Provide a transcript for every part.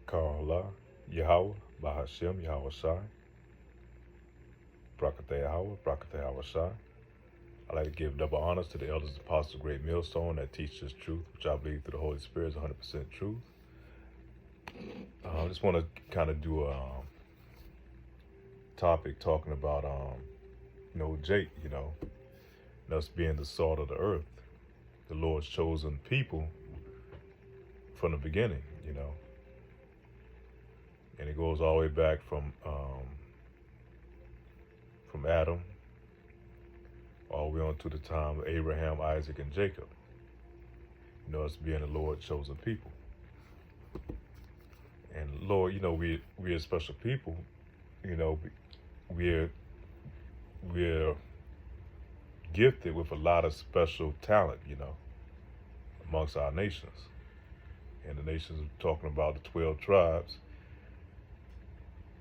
Kala, Yahweh, Bahashem, Yahweh Shai, Brakathe Yahweh, Brakathe Yahweh Shai. I'd like to give double honors to the elders apostles, great millstone that teaches truth, which I believe through the Holy Spirit is 100% truth. I just want to kind of do a topic talking about, Jake, us being the salt of the earth, the Lord's chosen people from the beginning, and it goes all the way back from Adam all the way on to the time of Abraham, Isaac, and Jacob. Us being the Lord's chosen people. And Lord, we're a special people. We're gifted with a lot of special talent, amongst our nations. And the nations are talking about the 12 tribes,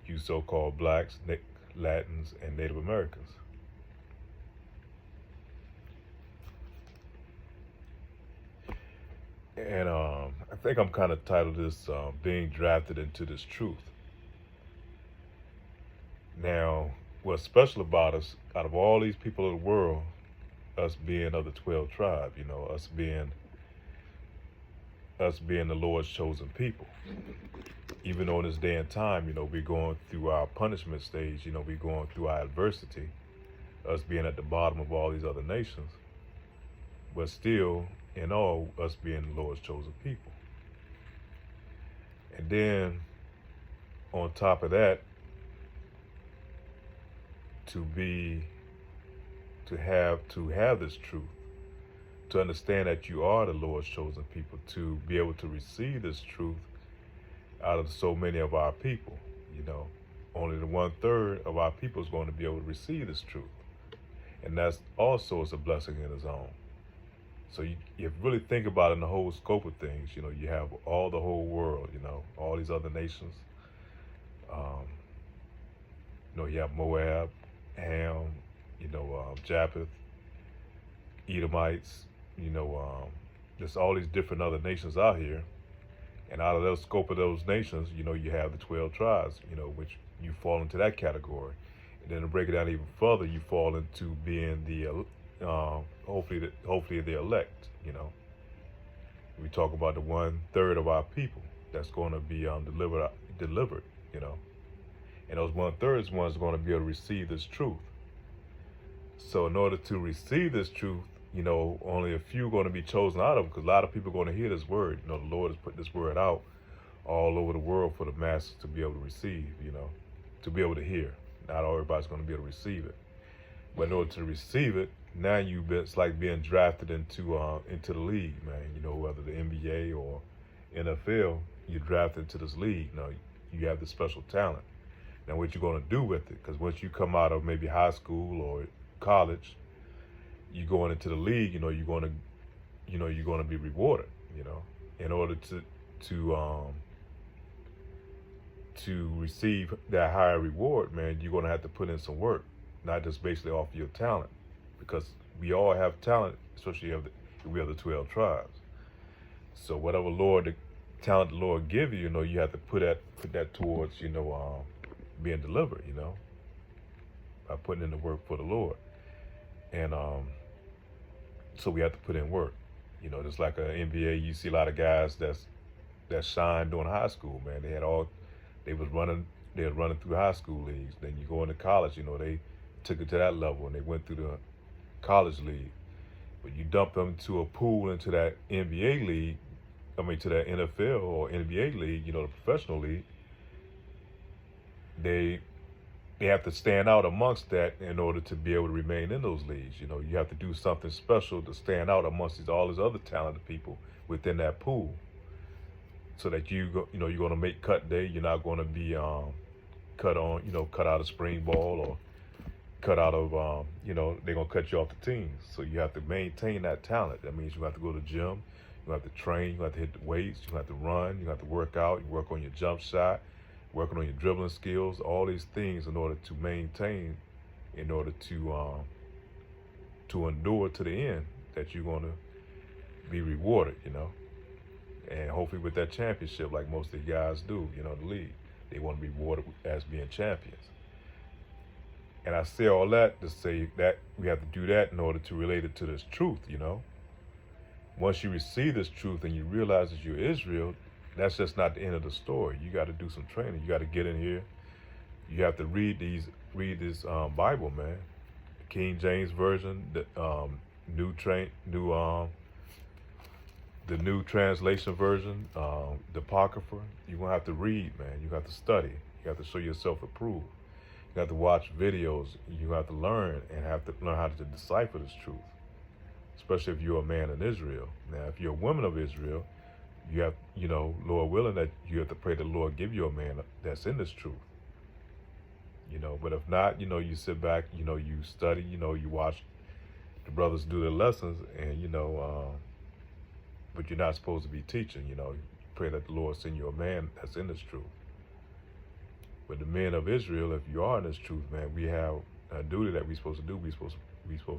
you so-called blacks, Latins, and Native Americans. And I think I'm kind of titled this Being Drafted into This Truth. Now, what's special about us, out of all these people of the world, us being of the 12 tribes, us being the Lord's chosen people. Even though in this day and time, we're going through our punishment stage, we're going through our adversity, us being at the bottom of all these other nations, but still, in all, us being the Lord's chosen people. And then, on top of that, to have this truth, to understand that you are the Lord's chosen people, to be able to receive this truth out of so many of our people, only the 1/3 of our people is going to be able to receive this truth. And that's also is a blessing in its own. So you really think about it in the whole scope of things, you have all the whole world, all these other nations. You have Moab, Ham, Japheth, Edomites, there's all these different other nations out here. And out of the scope of those nations, you have the 12 tribes, which you fall into that category. And then to break it down even further, you fall into being the hopefully the elect. We talk about the 1/3 of our people that's going to be delivered. And those 1/3 is ones going to be able to receive this truth. So in order to receive this truth, only a few are going to be chosen out of them, because a lot of people are going to hear this word. The Lord has put this word out all over the world for the masses to be able to receive, to be able to hear. Not everybody's going to be able to receive it. But in order to receive it, now it's like being drafted into the league, man. Whether the NBA or NFL, you're drafted into this league. You have this special talent. Now, what you're going to do with it? Because once you come out of maybe high school or college, you're going into the league. You're going to be rewarded. In order to receive that higher reward, man, you're going to have to put in some work, not just basically off your talent, because we all have talent, especially if we have the 12 tribes. So whatever talent the Lord give you, you have to put that towards, being delivered, by putting in the work for the Lord. And so we have to put in work, just like an NBA. You see a lot of guys that shine during high school, man. They were running through high school leagues. Then you go into college, they took it to that level and they went through the college league. But you dump them to a pool into that NBA league, to that NFL or NBA league, the professional league, they have to stand out amongst that in order to be able to remain in those leagues. You have to do something special to stand out amongst all these other talented people within that pool, so that you're going to make cut day. You're not going to be cut out of spring ball, or cut out of they're going to cut you off the team. So you have to maintain that talent. That means you have to go to the gym, you have to train, you have to hit the weights, you have to run, you have to work out, you work on your jump shot, working on your dribbling skills, all these things in order to maintain, in order to endure to the end, that you're going to be rewarded, and hopefully with that championship, like most of the guys do, you know, the league, they want to be rewarded as being champions. And I say all that to say that we have to do that in order to relate it to this truth, you know. Once you receive this truth and you realize that you're Israel, that's just not the end of the story. You got to do some training. You got to get in here. You have to read this Bible, man. The King James version, the the New Translation version, the Apocrypha. You're gonna have to read, man. You have to study. You have to show yourself approved. You have to watch videos. You have to learn and have to learn how to decipher this truth, especially if you're a man in Israel. Now, if you're a woman of Israel, you have, you know, Lord willing, that you have to pray the Lord give you a man that's in this truth. You know, but if not, you know, you sit back, you know, you study, you know, you watch the brothers do their lessons, and you know, but you're not supposed to be teaching. You know, you pray that the Lord send you a man that's in this truth. But the men of Israel, if you are in this truth, man, we have a duty that we're supposed to do. We're supposed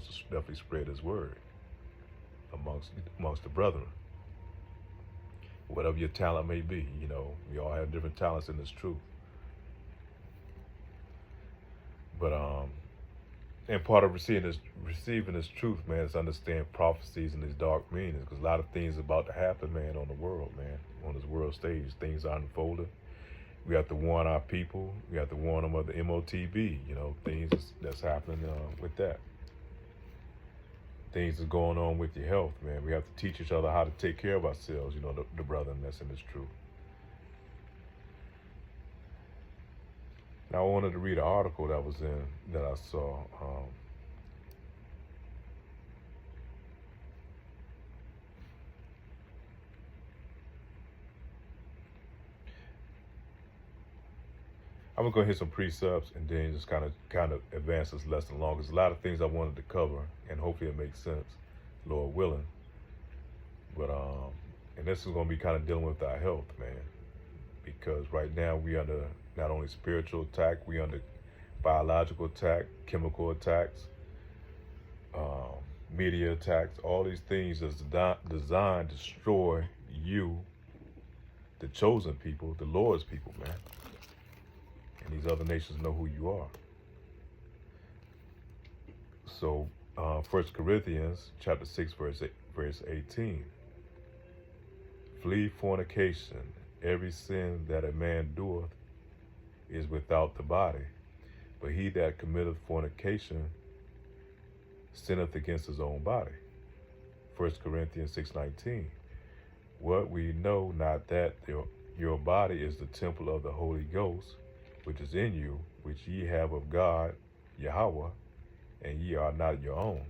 to definitely spread His word amongst the brethren. Whatever your talent may be, you know, we all have different talents in this truth. But and part of receiving this truth, man, is understand prophecies and these dark meanings, because a lot of things about to happen, man, on the world, man, on this world stage, things are unfolding. We have to warn our people. We have to warn them of the MOTB, you know, things that's happening with that. Things that's going on with your health, man. We have to teach each other how to take care of ourselves, you know, the brethren that's in this truth. Now, I wanted to read an article that I saw. I'm gonna go hit some precepts and then just kind of advance this lesson along. There's a lot of things I wanted to cover, and hopefully it makes sense, Lord willing. But and this is gonna be kind of dealing with our health, man, because right now we under not only spiritual attack, we under biological attack, chemical attacks, media attacks. All these things is designed to destroy you, the chosen people, the Lord's people, man. And these other nations know who you are. So, 1 Corinthians chapter 6, verse 18. Flee fornication. Every sin that a man doeth is without the body, but he that committeth fornication sinneth against his own body. 1 Corinthians 6:19. What we know not that your body is the temple of the Holy Ghost, which is in you, which ye have of God, Yahweh, and ye are not your own.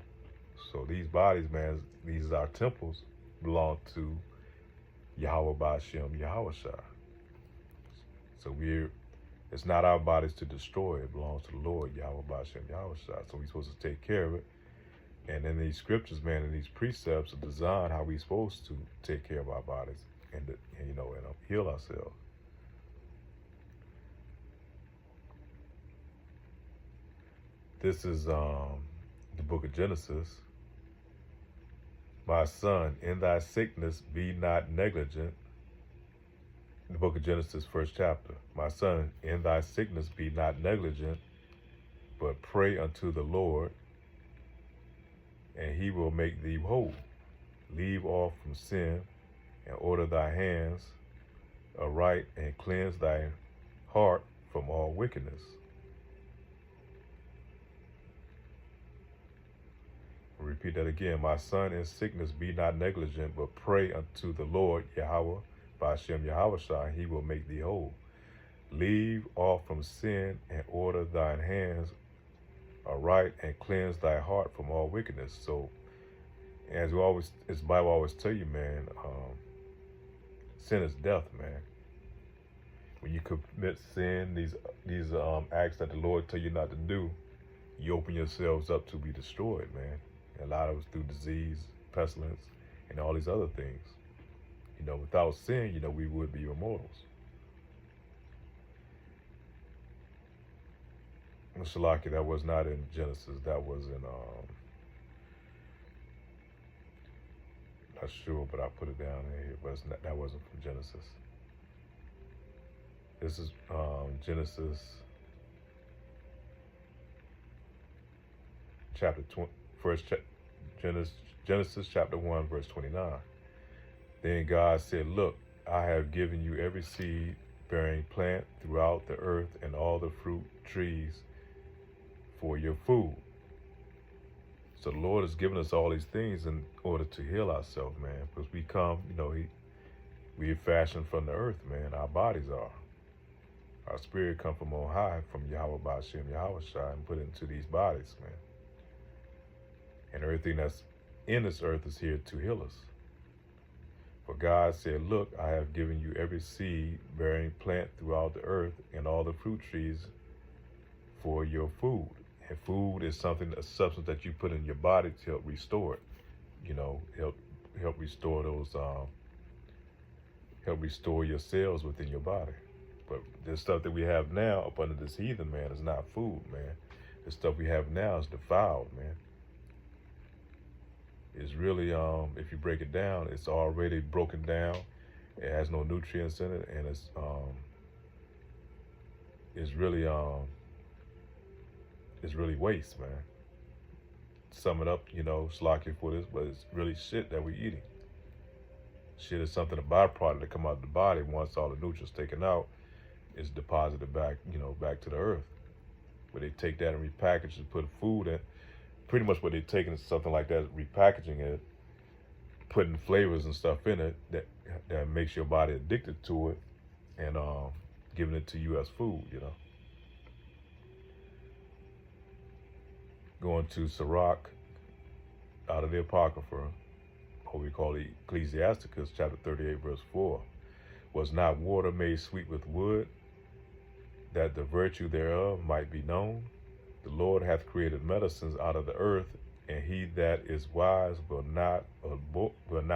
So these bodies, man, these are temples, belong to Yahweh Ba'ashem, Yahushua. So it's not our bodies to destroy. It belongs to the Lord, Yahweh Ba'ashem, Yahushua. So we're supposed to take care of it. And in these scriptures, man, and these precepts are designed how we're supposed to take care of our bodies and you know, and heal ourselves. This is the book of Genesis. My son, in thy sickness be not negligent. The book of Genesis, first chapter. My son, in thy sickness be not negligent, but pray unto the Lord, and he will make thee whole. Leave off from sin, and order thy hands aright, and cleanse thy heart from all wickedness. I'll repeat that again. My son, in sickness be not negligent, but pray unto the Lord, Yahweh, Ba'ashem Yahushua, he will make thee whole. Leave off from sin, and order thine hands aright, and cleanse thy heart from all wickedness. So, as the Bible always tell you, man, sin is death, man. When you commit sin, these acts that the Lord tell you not to do, you open yourselves up to be destroyed, man. And a lot of us through disease, pestilence, and all these other things. You know, without sin, you know, we would be immortals. Shalaki, that was not in Genesis. That was in not sure, but I put it down in here. But it's not, that wasn't from Genesis. This is Genesis chapter 20, Genesis chapter 1, verse 29. Then God said, look, I have given you every seed bearing plant throughout the earth and all the fruit trees for your food. So the Lord has given us all these things in order to heal ourselves, man, because we come, we are fashioned from the earth, man. Our bodies are. Our spirit come from on high, from Yahweh Ba'ashem, Yahweh Shai, and put into these bodies, man. And everything that's in this earth is here to heal us. For God said, look, I have given you every seed bearing plant throughout the earth and all the fruit trees for your food. And food is a substance that you put in your body to help restore it. Help restore those, help restore your cells within your body. But this stuff that we have now up under this heathen, man, is not food, man. The stuff we have now is defiled, man. It's really, if you break it down, it's already broken down. It has no nutrients in it, and it's really waste, man. Sum it up, slack it for this, but it's really shit that we're eating. Shit is something, a byproduct that come out of the body. Once all the nutrients taken out, it's deposited back, back to the earth. But they take that and repackage and put food in. Pretty much what they're taking is something like that, repackaging it, putting flavors and stuff in it that makes your body addicted to it, and giving it to you as food, Going to Sirach, out of the Apocrypha, what we call Ecclesiasticus, chapter 38, verse 4. Was not water made sweet with wood, that the virtue thereof might be known? The Lord hath created medicines out of the earth, and he that is wise will not abhor them.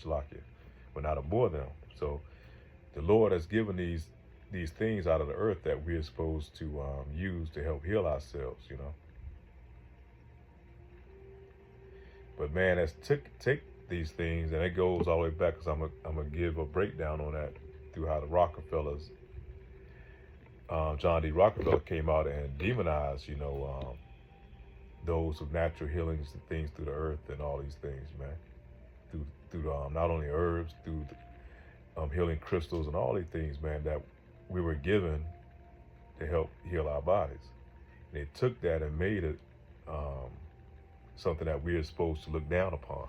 Shalakia, will not abhor them. So the Lord has given these things out of the earth that we are supposed to use to help heal ourselves, But man, let's take these things, and it goes all the way back, because I'm gonna give a breakdown on that through how the Rockefellers, John D. Rockefeller came out and demonized, those with natural healings and things through the earth and all these things, man. Through not only herbs, through healing crystals and all these things, man, that we were given to help heal our bodies. And they took that and made it something that we are supposed to look down upon.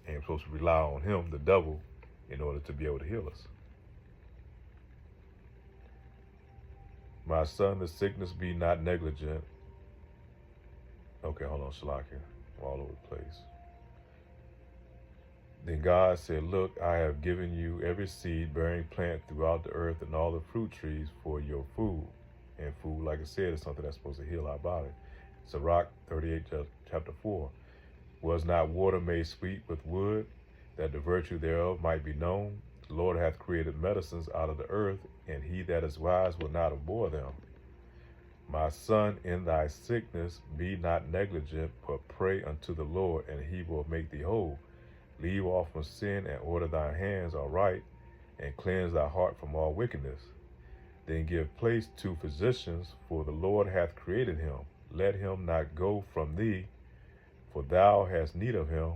And we're supposed to rely on him, the devil, in order to be able to heal us. My son, the sickness be not negligent. Okay, hold on, Shalakia. I'm all over the place. Then God said, look, I have given you every seed bearing plant throughout the earth and all the fruit trees for your food. And food, like I said, is something that's supposed to heal our body. Sirach 38, chapter 4. Was not water made sweet with wood, that the virtue thereof might be known? The Lord hath created medicines out of the earth, and he that is wise will not abhor them. My son, in thy sickness be not negligent, but pray unto the Lord, and he will make thee whole. Leave off from sin, and order thy hands aright, and cleanse thy heart from all wickedness. Then give place to physicians, for the Lord hath created him. Let him not go from thee, for thou hast need of him.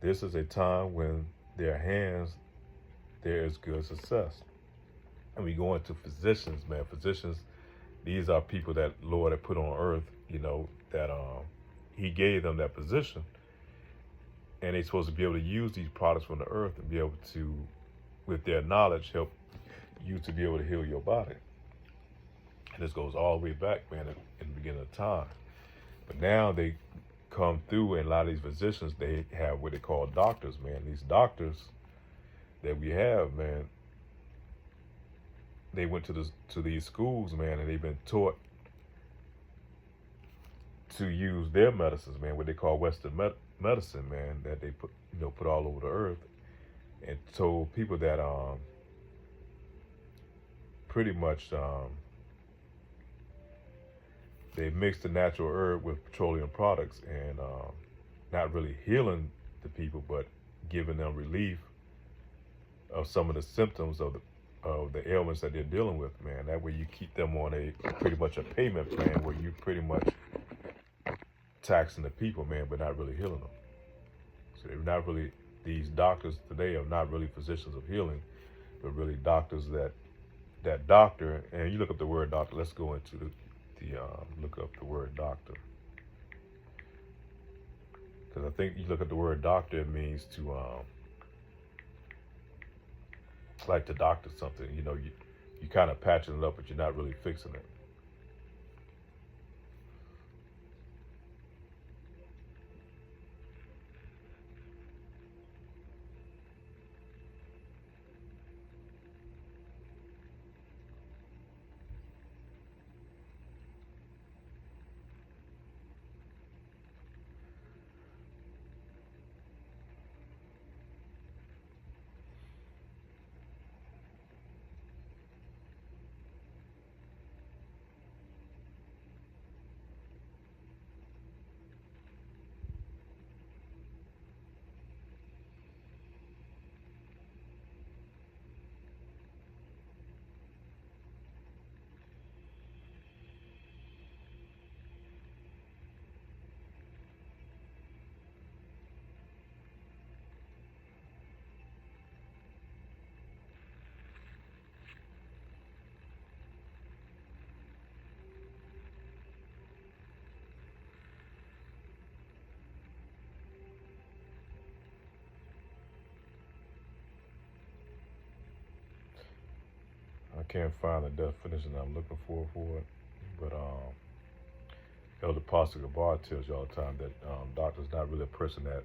This is a time when their hands there is good success. And we go into physicians, man. Physicians, these are people that Lord had put on earth, that he gave them that position. And they're supposed to be able to use these products from the earth and be able to, with their knowledge, help you to be able to heal your body. And this goes all the way back, man, in the beginning of time. But now they come through, and a lot of these physicians, they have what they call doctors, man. These doctors that we have, man, they went to these schools, man, and they've been taught to use their medicines, man, what they call Western medicine, man, that they put all over the earth, and told people that pretty much they mix the natural herb with petroleum products, and not really healing the people, but giving them relief of some of the symptoms of the ailments that they're dealing with, man. That way you keep them on a pretty much a payment plan where you pretty much taxing the people, man, but not really healing them. So they're not really, these doctors today are not really physicians of healing, but really doctors that doctor, and you look up the word doctor. Let's go into the look up the word doctor. Because I think you look at the word doctor, it means to like to doctor something. You know, you kind of patching it up, but you're not really fixing it. I can't find the definition I'm looking for it, but Elder Pastor Gabar tells you all the time that doctor's not really a person that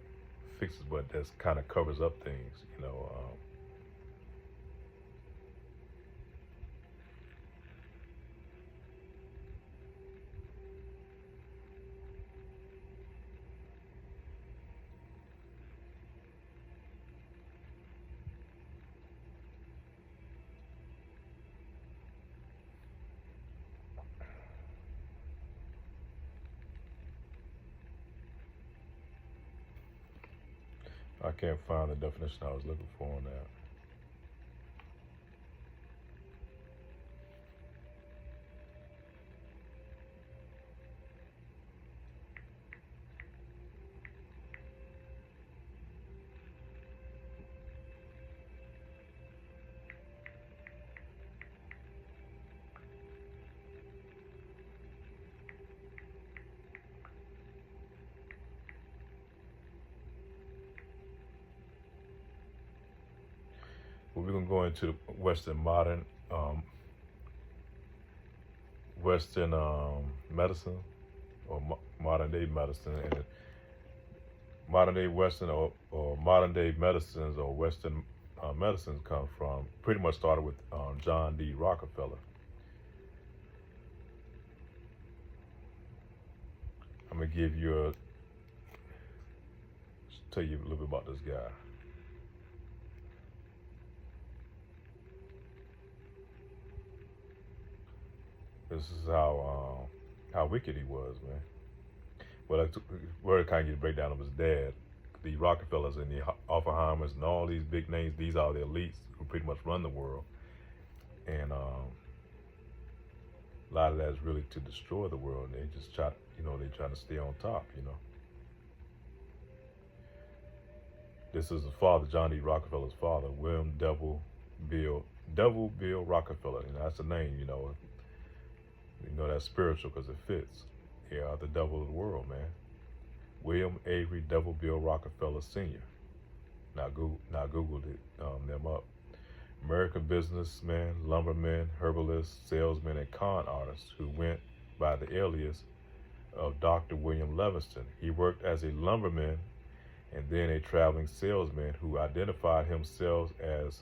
fixes, but that kind of covers up things. You know, I can't find the definition I was looking for on that. But we're gonna go into Western medicine or modern day medicine, and modern day Western or modern day medicines or Western medicines come from pretty much started with John D. Rockefeller. I'm gonna tell you a little bit about this guy. This is how wicked he was, man. Well, we're kind of get a breakdown of his dad. The Rockefellers and the Oppenheimers and all these big names, these are the elites who pretty much run the world. And a lot of that is really to destroy the world. And they just try, they trying to stay on top, This is his father, John D. Rockefeller's father, William Devil Bill Rockefeller. That's the name, that's spiritual because it fits. Yeah, the devil of the world, man. William Avery Devil Bill Rockefeller Sr. Now Googled them up. American businessman, lumberman, herbalist, salesman, and con artist who went by the alias of Dr. William Leviston. He worked as a lumberman and then a traveling salesman who identified himself as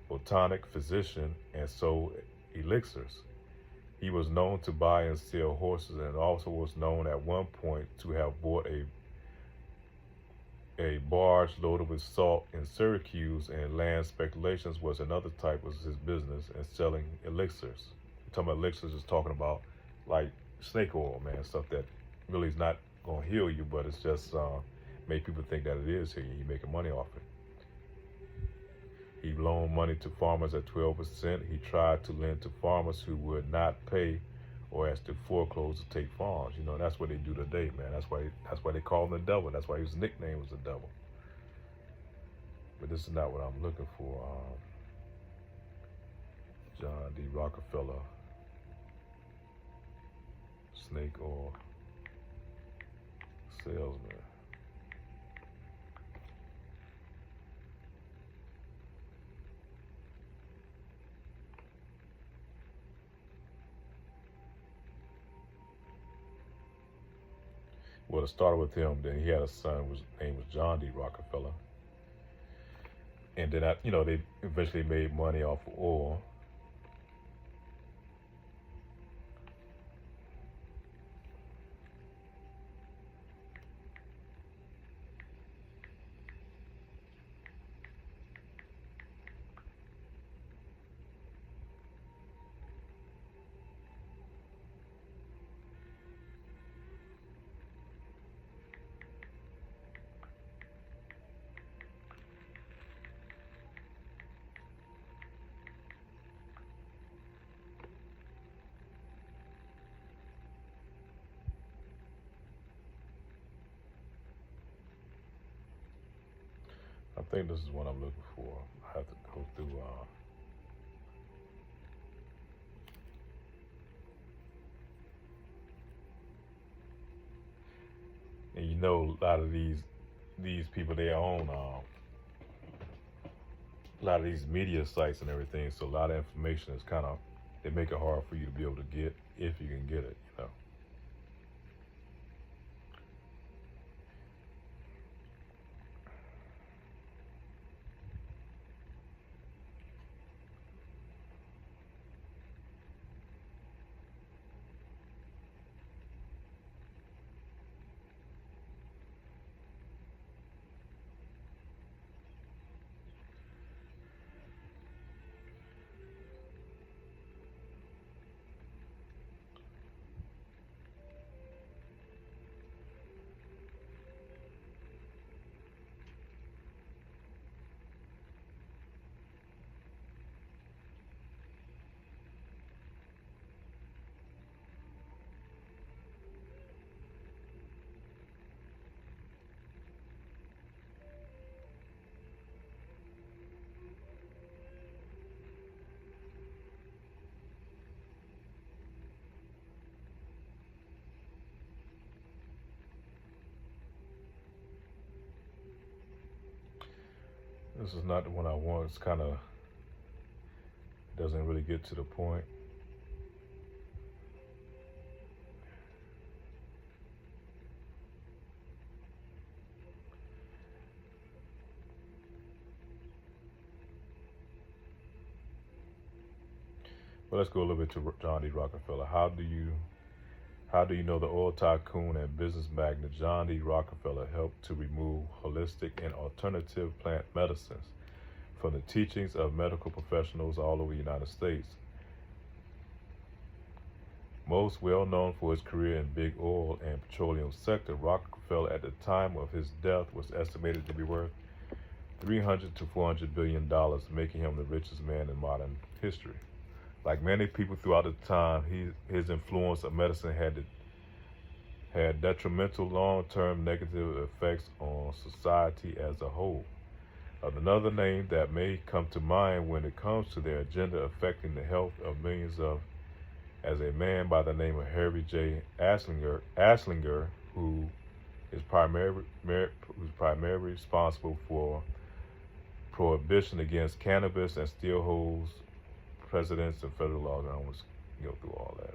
botanic physician and sold elixirs. He was known to buy and sell horses and also was known at one point to have bought a barge loaded with salt in Syracuse, and land speculations was another type of his business, and selling elixirs. Talking about elixirs is talking about like snake oil, man, stuff that really is not gonna heal you, but it's just make people think that it is healing. You're making money off it. He loaned money to farmers at 12%. He tried to lend to farmers who would not pay or asked to foreclose to take farms. You know, that's what they do today, man. That's why they call him the devil. That's why his nickname was the devil. But this is not what I'm looking for. John D. Rockefeller, snake oil salesman. Well, it started with him. Then he had a son, whose name was John D. Rockefeller. And then, they eventually made money off of oil. I think this is what I'm looking for. I have to go through. And a lot of these people, they own a lot of these media sites and everything. So a lot of information is they make it hard for you to be able to get, if you can get it. This is not the one I want. It's doesn't really get to the point. But let's go a little bit to John D. Rockefeller. How do you know the oil tycoon and business magnate John D. Rockefeller helped to remove holistic and alternative plant medicines from the teachings of medical professionals all over the United States? Most well known for his career in big oil and petroleum sector, Rockefeller at the time of his death was estimated to be worth $300 to $400 billion, making him the richest man in modern history. Like many people throughout the time, his influence of medicine had detrimental long-term negative effects on society as a whole. Another name that may come to mind when it comes to their agenda affecting the health of millions as a man by the name of Harry J. Anslinger, who is primarily responsible for prohibition against cannabis and still holds presidents and federal laws. I don't want to go through all that.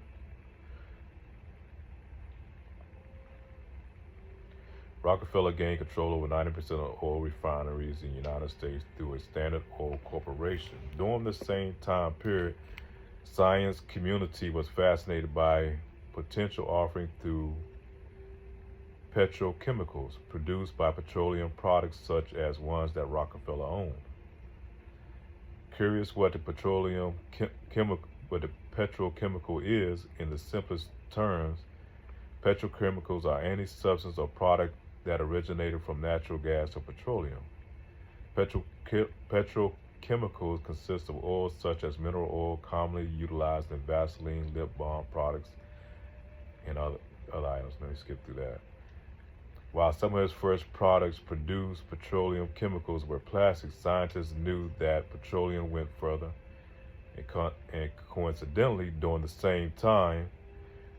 Rockefeller gained control over 90% of oil refineries in the United States through a Standard Oil Corporation. During the same time period, science community was fascinated by potential offering through petrochemicals produced by petroleum products such as ones that Rockefeller owned. Curious what the petrochemical is, in the simplest terms, Petrochemicals are any substance or product that originated from natural gas or petroleum. Petrochemicals consist of oils such as mineral oil, commonly utilized in Vaseline, lip balm products, and other items. Let me skip through that. While some of his first products produced petroleum chemicals were plastics, scientists knew that petroleum went further. And coincidentally, during the same time,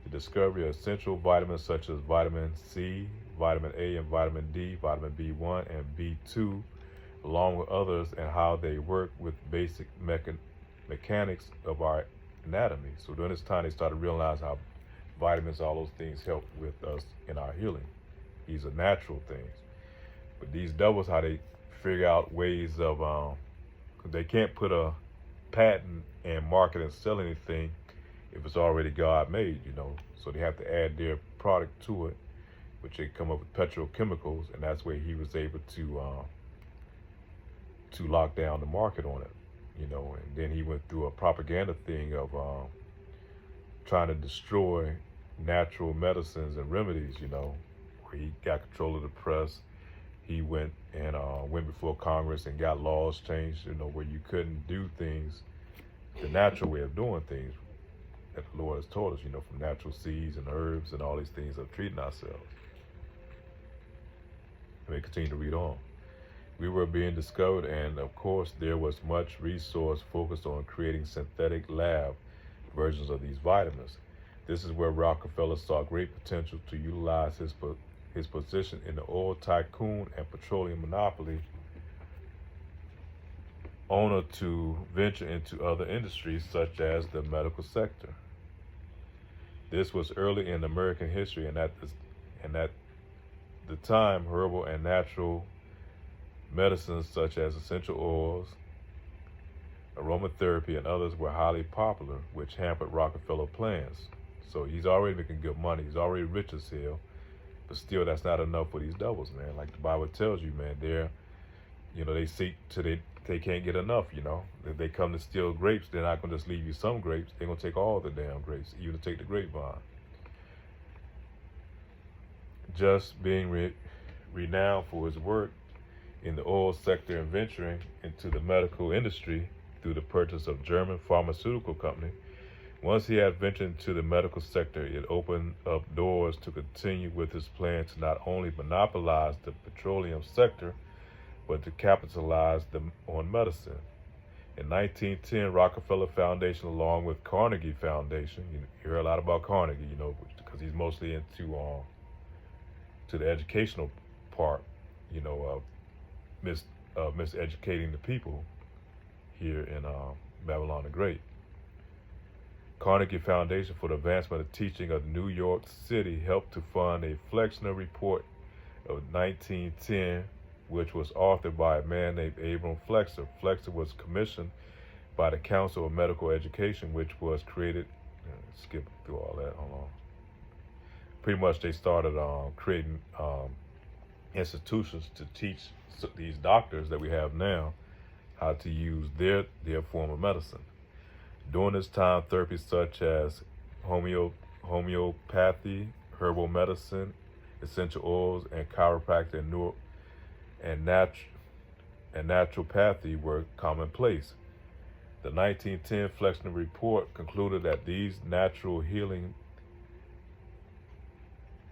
the discovery of essential vitamins such as vitamin C, vitamin A, and vitamin D, vitamin B1 and B2, along with others, and how they work with basic mechanics of our anatomy. So during this time, they started realizing how vitamins, all those things help with us in our healing. These are natural things. But these devils, how they figure out ways of, they can't put a patent and market and sell anything if it's already God made, So they have to add their product to it, which they come up with petrochemicals, and that's where he was able to lock down the market on it, And then he went through a propaganda thing of trying to destroy natural medicines and remedies, where he got control of the press. He went before Congress and got laws changed, where you couldn't do things the natural way of doing things that the Lord has taught us, from natural seeds and herbs and all these things of treating ourselves. And we continue to read on. We were being discovered, and of course, there was much resource focused on creating synthetic lab versions of these vitamins. This is where Rockefeller saw great potential to utilize his position in the oil tycoon and petroleum monopoly owner to venture into other industries such as the medical sector. This was early in American history, and at the time, herbal and natural medicines such as essential oils, aromatherapy, and others were highly popular, which hampered Rockefeller plans. So he's already making good money. He's already rich as hell, but still, that's not enough for these devils, man. Like the Bible tells you, man, they seek till they can't get enough, If they come to steal grapes, they're not going to just leave you some grapes. They're going to take all the damn grapes, even take the grapevine. Just being renowned for his work in the oil sector and venturing into the medical industry through the purchase of German pharmaceutical company. Once he had ventured into the medical sector, it opened up doors to continue with his plan to not only monopolize the petroleum sector, but to capitalize on medicine. In 1910, Rockefeller Foundation, along with Carnegie Foundation, you hear a lot about Carnegie, because he's mostly into to the educational part, miseducating the people here in Babylon the Great. Carnegie Foundation for the Advancement of Teaching of New York City helped to fund a Flexner Report of 1910, which was authored by a man named Abram Flexner. Flexner was commissioned by the Council of Medical Education, which was created. Skip through all that. Hold on. Pretty much, they started creating institutions to teach these doctors that we have now how to use their form of medicine. During this time, therapies such as homeopathy, herbal medicine, essential oils, and chiropractic and naturopathy were commonplace. The 1910 Flexner Report concluded that these natural healing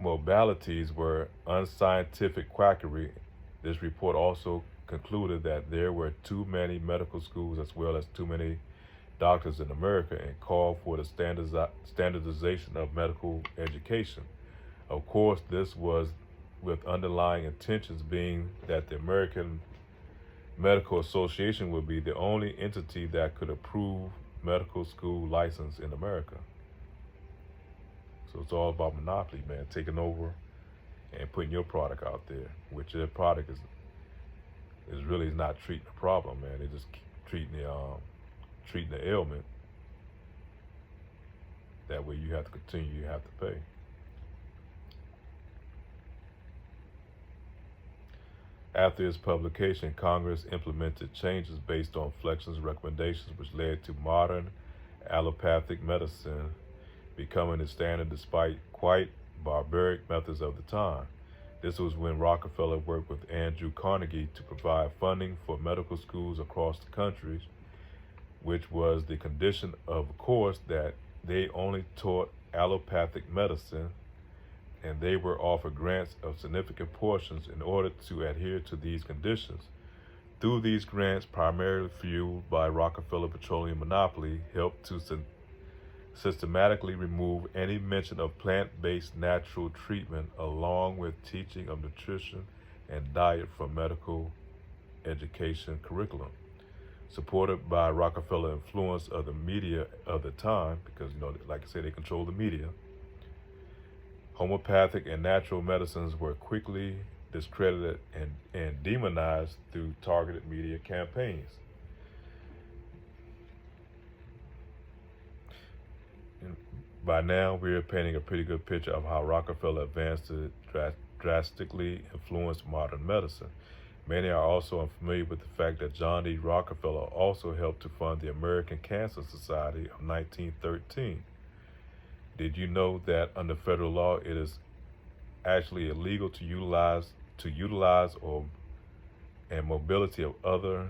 modalities were unscientific quackery. This report also concluded that there were too many medical schools as well as too many doctors in America, and called for the standardization of medical education. Of course, this was with underlying intentions being that the American Medical Association would be the only entity that could approve medical school license in America. So it's all about monopoly, man, taking over and putting your product out there, which their product is really not treating the problem, man. They're just treating the ailment. That way you have to continue, you have to pay. After its publication, Congress implemented changes based on Flexner's recommendations, which led to modern allopathic medicine becoming the standard despite quite barbaric methods of the time. This was when Rockefeller worked with Andrew Carnegie to provide funding for medical schools across the country, which was the condition, of course, that they only taught allopathic medicine, and they were offered grants of significant portions in order to adhere to these conditions. Through these grants, primarily fueled by Rockefeller Petroleum Monopoly, helped to systematically remove any mention of plant-based natural treatment, along with teaching of nutrition and diet from medical education curriculum. Supported by Rockefeller influence of the media of the time, because, like I said, they control the media, homeopathic and natural medicines were quickly discredited and demonized through targeted media campaigns. And by now, we are painting a pretty good picture of how Rockefeller advanced to drastically influence modern medicine. Many are also unfamiliar with the fact that John D. Rockefeller also helped to fund the American Cancer Society of 1913. Did you know that under federal law, it is actually illegal to utilize and mobility of other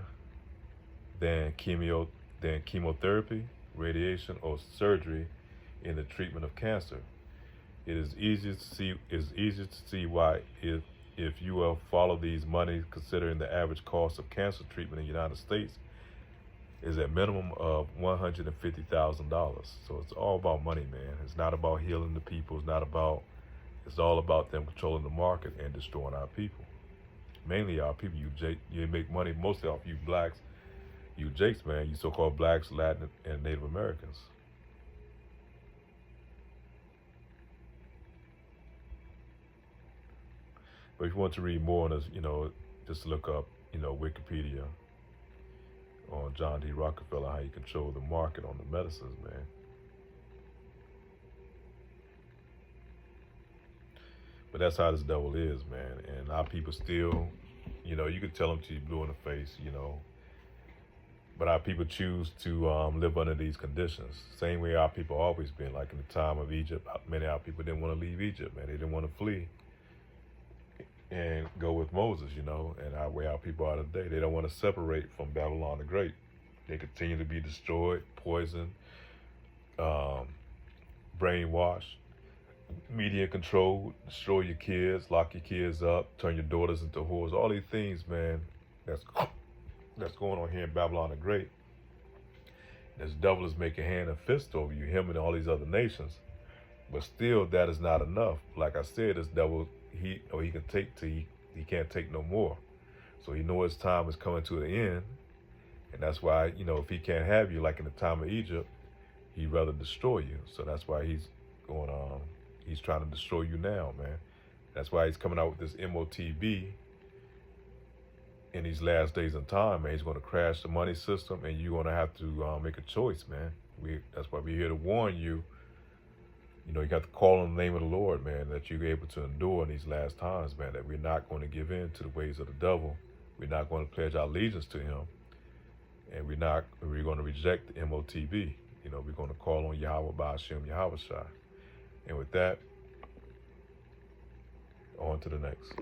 than chemotherapy, radiation, or surgery in the treatment of cancer? It is easy to see why if you will follow these monies, considering the average cost of cancer treatment in the United States is a minimum of $150,000. So it's all about money, man. It's not about healing the people. It's all about them controlling the market and destroying our people. Mainly our people. You make money mostly off you blacks, you Jakes, man. You so-called blacks, Latin, and Native Americans. But if you want to read more on this, just look up, Wikipedia on John D. Rockefeller, how he controlled the market on the medicines, man. But that's how this devil is, man. And our people still, you could tell them to you blue in the face, but our people choose to live under these conditions. Same way our people always been. Like in the time of Egypt, many of our people didn't want to leave Egypt, man. They didn't want to flee and go with Moses, and our way our people are today. They don't want to separate from Babylon the Great. They continue to be destroyed, poisoned, brainwashed, media controlled, destroy your kids, lock your kids up, turn your daughters into whores. All these things, man, that's going on here in Babylon the Great. This devil is making hand and fist over you, him and all these other nations. But still, that is not enough. Like I said, this devil, he can take till he can't take no more. So he knows his time is coming to the end. And that's why, if he can't have you, like in the time of Egypt, he'd rather destroy you. So that's why he's trying to destroy you now, man. That's why he's coming out with this MOTB in these last days in time, man. He's going to crash the money system, and you're going to have to make a choice, man. That's why we're here to warn you. You got to call on the name of the Lord, man, that you're able to endure in these last times, man, that we're not going to give in to the ways of the devil. We're not going to pledge our allegiance to him. And we're going to reject the MOTB. We're going to call on Yahweh Ba'ashem Yahweh Shai. And with that, on to the next.